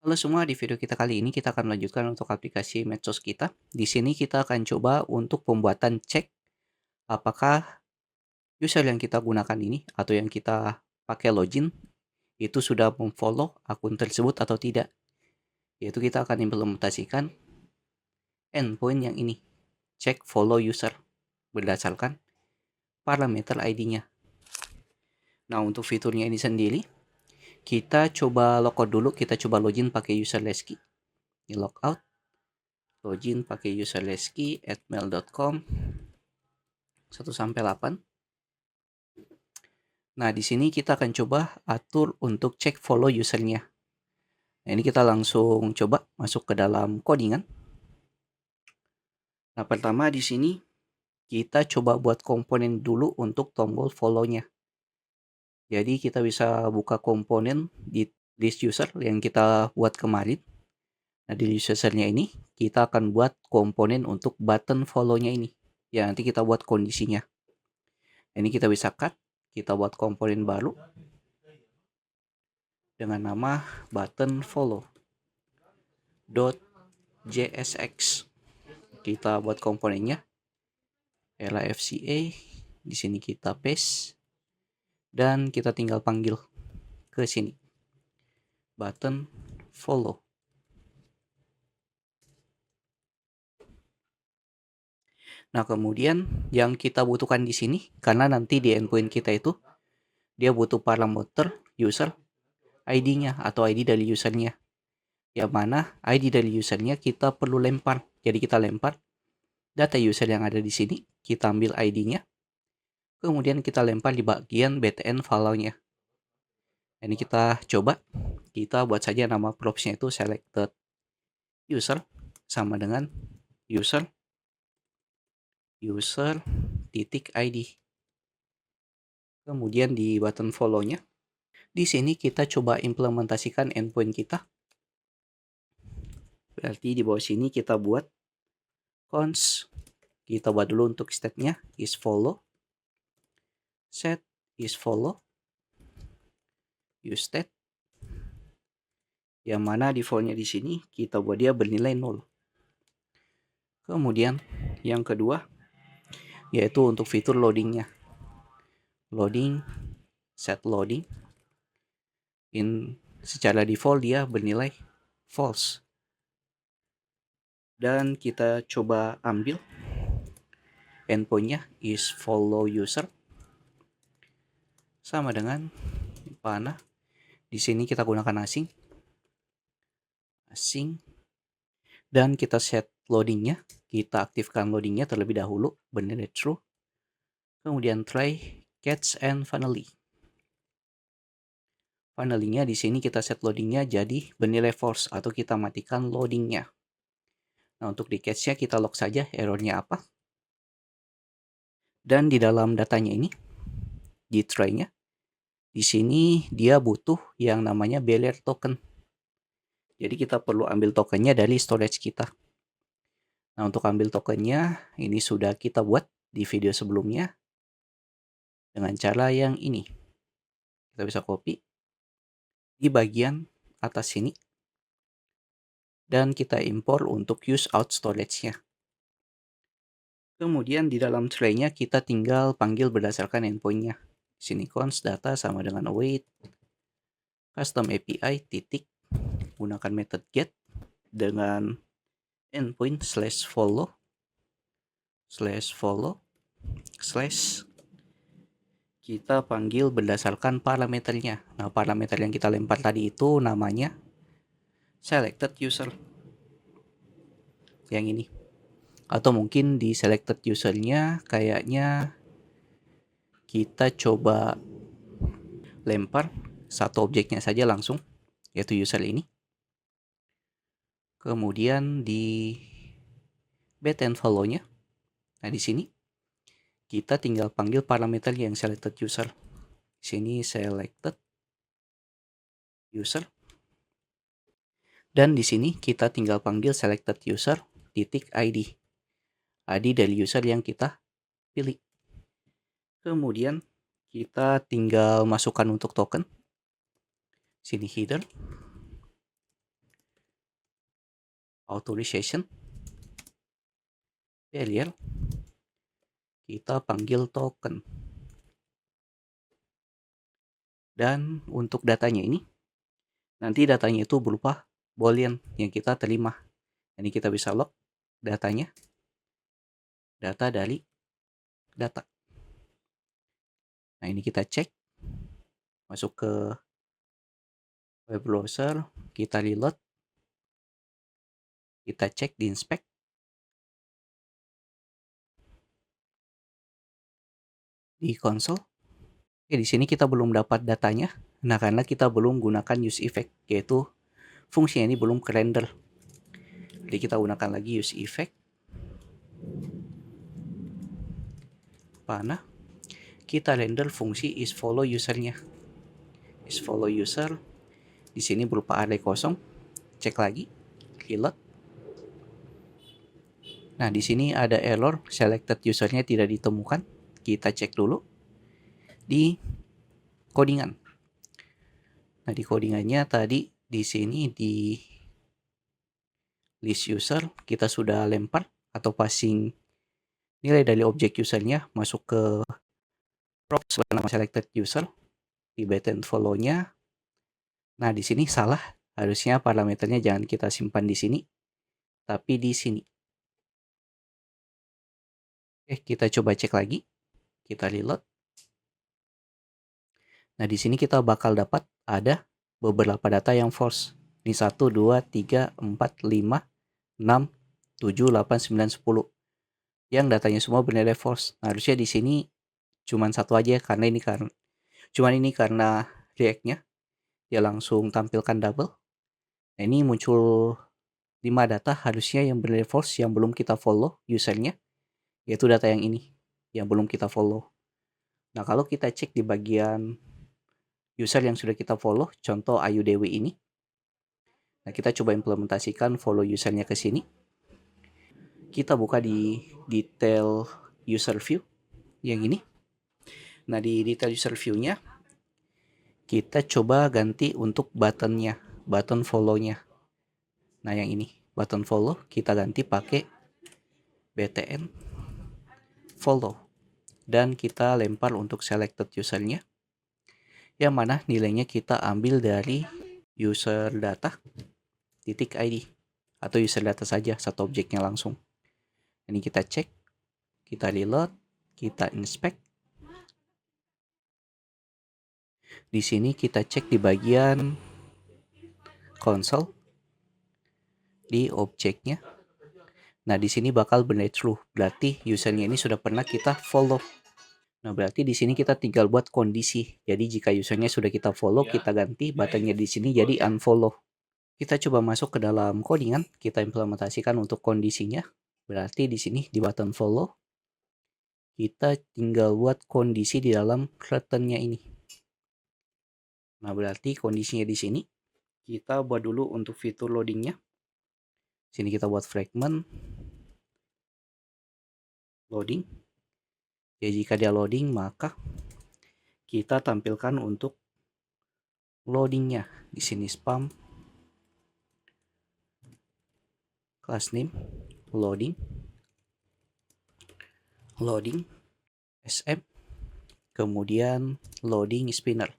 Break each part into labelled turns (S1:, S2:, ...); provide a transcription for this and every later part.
S1: Halo semua, di video kita kali ini kita akan melanjutkan untuk aplikasi medsos kita. Di sini kita akan coba untuk pembuatan cek apakah user yang kita gunakan ini atau yang kita pakai login itu sudah memfollow akun tersebut atau tidak. Yaitu kita akan implementasikan endpoint yang ini, cek follow user berdasarkan parameter ID-nya. Nah, untuk fiturnya ini sendiri, kita coba logout dulu, kita coba login pakai user Lesky. Ini logout, login pakai user lesky@mail.com 1-8. Nah, di sini kita akan coba atur untuk cek follow usernya. Nah, ini kita langsung coba masuk ke dalam codingan. Nah, pertama di sini kita coba buat komponen dulu untuk tombol follow-nya. Jadi kita bisa buka komponen di list user yang kita buat kemarin. Nah, di list usernya ini kita akan buat komponen untuk button follow-nya ini. Ya, nanti kita buat kondisinya. Ini kita bisa cut, kita buat komponen baru dengan nama button follow.jsx. Kita buat komponennya LAFCA, di sini kita paste dan kita tinggal panggil ke sini button follow. Nah, kemudian yang kita butuhkan di sini, karena nanti di endpoint kita itu dia butuh parameter user ID-nya atau ID dari usernya. Yang mana ID dari usernya kita perlu lempar. Jadi kita lempar data user yang ada di sini, kita ambil ID-nya, kemudian kita lempar di bagian btn follow-nya. Ini kita coba, kita buat saja nama props-nya itu selected user sama dengan user titik ID. Kemudian di button follow-nya, di sini kita coba implementasikan endpoint kita. Berarti di bawah sini kita buat const, kita buat dulu untuk state-nya is follow, set is follow, use state, yang mana defaultnya di sini kita buat dia bernilai 0. Kemudian yang kedua yaitu untuk fitur loadingnya, loading, set loading, secara default dia bernilai false. Dan kita coba ambil endpointnya is follow user sama dengan mana di sini kita gunakan asing dan kita set loadingnya, kita aktifkan loadingnya terlebih dahulu bernilai true, kemudian try catch and finally di sini kita set loadingnya jadi bernilai false atau kita matikan loadingnya. Nah, untuk di catch-nya kita log saja errornya apa. Dan di dalam datanya ini, di try-nya, di sini dia butuh yang namanya bearer token. Jadi kita perlu ambil tokennya dari storage kita. Nah, untuk ambil tokennya ini sudah kita buat di video sebelumnya dengan cara yang ini. Kita bisa copy di bagian atas sini dan kita impor untuk use out storage-nya. Kemudian di dalam tray-nya kita tinggal panggil berdasarkan endpoint-nya. Sini const data sama dengan await custom API titik, gunakan method get dengan endpoint /follow kita panggil berdasarkan parameternya. Nah, parameter yang kita lempar tadi itu namanya selected user yang ini, atau mungkin di selected usernya kayaknya kita coba lempar satu objeknya saja langsung, yaitu user ini. Kemudian di btn follow-nya, nah di sini kita tinggal panggil parameter yang selected user. Di sini selected user. Dan di sini kita tinggal panggil selected user titik ID. ID dari user yang kita pilih. Kemudian kita tinggal masukkan untuk token. Sini header. authorization failure, kita panggil token. Dan untuk datanya ini, nanti datanya itu berupa boolean yang kita terima. Ini kita bisa log datanya, data dari data. Nah, ini kita cek, masuk ke web browser, kita reload, kita cek di inspect. Di console. Oke, di sini kita belum dapat datanya. Nah, karena kita belum gunakan use effect, yaitu fungsinya ini belum ke render. Jadi kita gunakan lagi use effect. Mana? Kita render fungsi is follow usernya. Is follow user. Di sini berupa array kosong. Cek lagi. Reload. Nah, di sini ada error selected usernya tidak ditemukan. Kita cek dulu di codingan. Nah, di codingannya tadi di sini di list user kita sudah lempar atau passing nilai dari objek usernya masuk ke props bernama selected user di button follow-nya. Nah, di sini salah. Harusnya parameternya jangan kita simpan di sini, tapi di sini. Oke, kita coba cek lagi. Kita reload. Nah, di sini kita bakal dapat ada beberapa data yang false. Ini 1, 2, 3, 4, 5, 6, 7, 8, 9, 10. Yang datanya semua bernilai false. Nah, harusnya di sini cuman satu aja karena ini karena React-nya dia langsung tampilkan double. Nah, ini muncul 5 data harusnya yang bernilai false yang belum kita follow usernya, yaitu data yang ini yang belum kita follow. Nah, kalau kita cek di bagian user yang sudah kita follow, contoh Ayu Dewi ini. Nah, kita coba implementasikan follow usernya ke sini. Kita buka di detail user view yang ini. Nah, di detail user view-nya kita coba ganti untuk button-nya, button follow-nya. Nah, yang ini, button follow kita ganti pakai btn follow. Dan kita lempar untuk selected usernya. Yang mana nilainya kita ambil dari user data titik id atau user data saja, satu objeknya langsung. Ini kita cek, kita reload, kita inspect. Di sini kita cek di bagian console di objeknya. Nah, di sini bakal bernilai true. Berarti usernya ini sudah pernah kita follow. Nah, berarti di sini kita tinggal buat kondisi. Jadi jika usernya sudah kita follow, kita ganti buttonnya di sini jadi unfollow. Kita coba masuk ke dalam codingan, kita implementasikan untuk kondisinya. Berarti di sini di button follow, kita tinggal buat kondisi di dalam returnnya ini. Nah, berarti kondisinya di sini kita buat dulu untuk fitur loadingnya. Sini kita buat fragment loading. Ya, jika dia loading maka kita tampilkan untuk loadingnya. Di sini spam class name loading sm, kemudian loading spinner.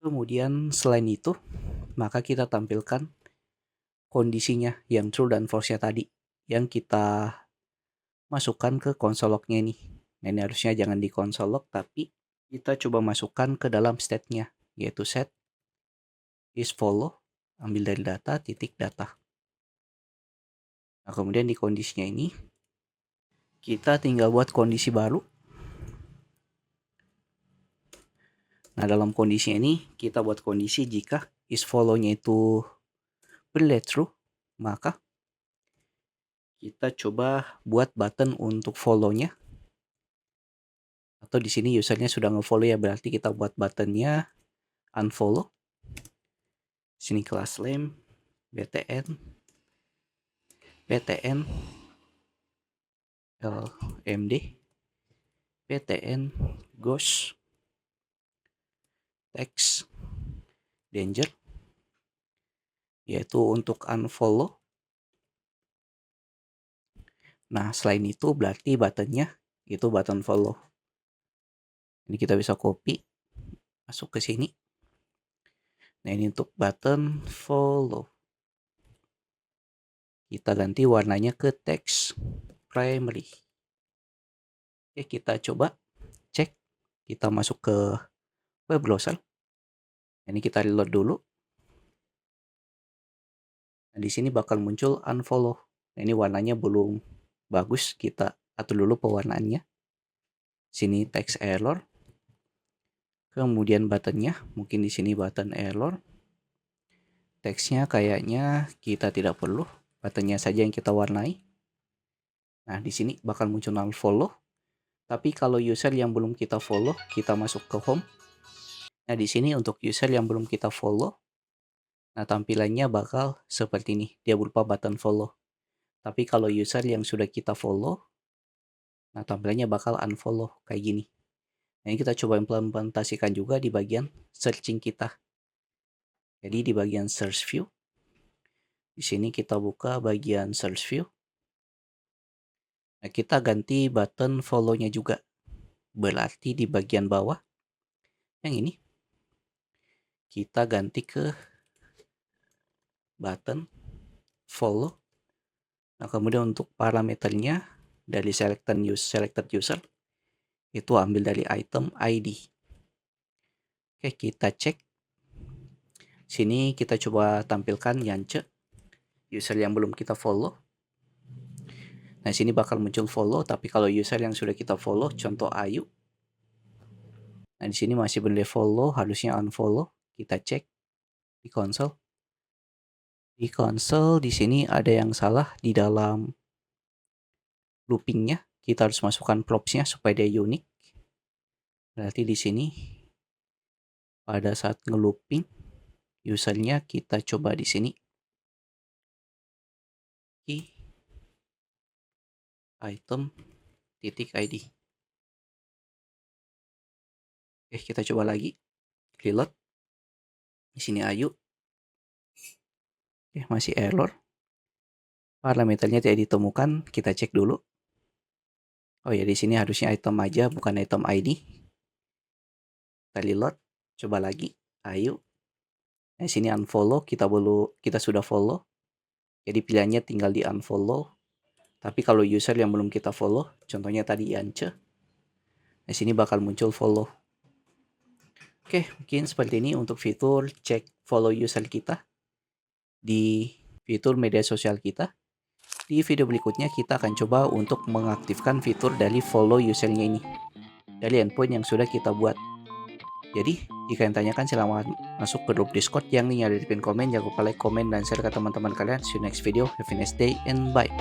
S1: Kemudian selain itu maka kita tampilkan kondisinya yang true dan false-nya tadi yang kita masukkan ke console log-nya ini. Nah, ini harusnya jangan di console log, tapi kita coba masukkan ke dalam state-nya, yaitu set is follow, ambil dari data, titik data. Nah, kemudian di kondisinya ini kita tinggal buat kondisi baru. Nah, dalam kondisi ini kita buat kondisi jika is follow-nya itu bernilai true, maka kita coba buat button untuk follow-nya. Atau di sini usernya sudah nge-follow ya, berarti kita buat buttonnya unfollow. Sini class name btn lmd btn ghost text danger. yaitu untuk unfollow. Nah, selain itu berarti buttonnya itu button follow. Ini kita bisa copy, masuk ke sini. Nah, ini untuk button follow. Kita ganti warnanya ke text primary. Oke, kita coba cek. Kita masuk ke web browser. Ini kita reload dulu. Nah, di sini bakal muncul unfollow. Nah, ini warnanya belum bagus, kita atur dulu pewarnaannya. Sini text error. Kemudian buttonnya, mungkin di sini button error. Teksnya kayaknya kita tidak perlu, buttonnya saja yang kita warnai. Nah, di sini bakal muncul unfollow. Tapi kalau user yang belum kita follow, kita masuk ke home. Nah, di sini untuk user yang belum kita follow, nah tampilannya bakal seperti ini. Dia berupa button follow. Tapi kalau user yang sudah kita follow, nah tampilannya bakal unfollow kayak gini. Nah, ini kita coba implementasikan juga di bagian searching kita. Jadi di bagian search view, di sini kita buka bagian search view. Nah, kita ganti button follow-nya juga. Berarti di bagian bawah, yang ini, kita ganti ke button follow. Nah, kemudian untuk parameternya dari selected user, itu ambil dari item ID. Oke, kita cek. Sini kita coba tampilkan Yance, user yang belum kita follow. Nah, sini bakal muncul follow, tapi kalau user yang sudah kita follow, contoh Ayu. Nah, di sini masih boleh follow, harusnya unfollow. Kita cek di konsol. Di konsol di sini ada yang salah di dalam loopingnya. Kita harus masukkan props-nya supaya dia unik. Berarti di sini pada saat ngelooping usernya kita coba di sini key item titik ID. Oke, kita coba lagi reload. Di sini Ayu. Oke, masih error. Parameternya tidak ditemukan. Kita cek dulu. Oh ya, di sini harusnya item aja, bukan item ID. Kita reload. Coba lagi Ayu. Nah, di sini unfollow, kita sudah follow. Jadi pilihannya tinggal di unfollow. Tapi kalau user yang belum kita follow, contohnya tadi Yance, di sini bakal muncul follow. Oke, mungkin seperti ini untuk fitur cek follow user kita di fitur media sosial kita. Di video berikutnya kita akan coba untuk mengaktifkan fitur dari follow usernya ini dari endpoint yang sudah kita buat. Jadi, jika yang tanyakan silahkan masuk ke grup Discord yang linknya ada di pin komen. Jangan lupa like, komen, dan share ke teman-teman kalian. See you next video. Have a nice day and bye.